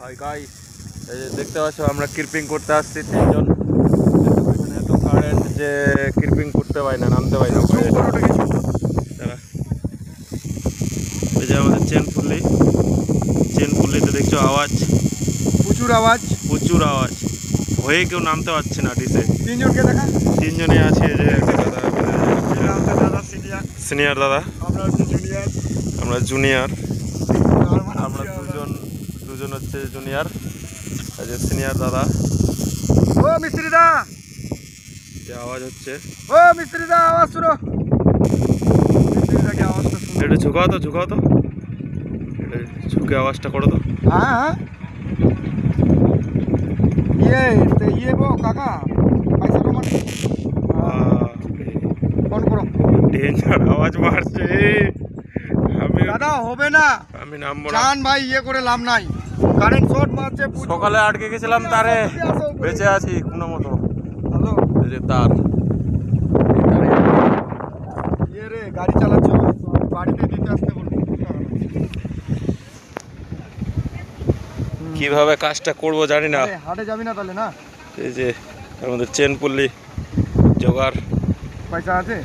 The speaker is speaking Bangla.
হাই গাইস, এই যে দেখতে পাচ্ছ আমরা ক্রিপিং করতে আসছি তিনজন। এখানে এত কারেন্ট যে ক্রিপিং করতে পারি না, নামতে পারি না। এই যে আমাদের চেন পুল্লিতে দেখছো আওয়াজ, প্রচুর আওয়াজ হয়ে কেউ নামতে পারছে না ডিসে। তিনজনকে দেখা, তিনজনে আছে। এই যে দাদা সিনিয়র দাদা, আমরা জুনিয়র। আমরা দুজন হচ্ছে জুনিয়র, এই যে সিনিয়র দাদা। ও মিস্ত্রি দা, যে আওয়াজ হচ্ছে, ও মিস্ত্রি দা আওয়াজ শুনো। মিস্ত্রি দা কি আওয়াজটা শুনো? এটা ঝুঁকাও তো, এটা ঝুঁকে আওয়াজটা করো তো। हाँ ये वो काका पैसा तो मत फोन करो। ডেঞ্জার আওয়াজ মারছে। আমি দাদা হবে না, আমি নামবো না। জান ভাই ইয়ে করে লাভ নাই, কারেন্ট শর্ট মারছে। সকালে আটকে গেছিলাম তারে, বেঁচে আছি কোনো মতো। হ্যালো, এই যে তার ইয়ে রে গাড়ি চালাচ্ছ, বাড়িতে দিতে আসতে বলবো। কিভাবে কাজটা করবো জানি না। হাটে যাবি না তাহলে? না, এই যে আমাদের চেন পুল্লি জোগাড় পয়সা আছে।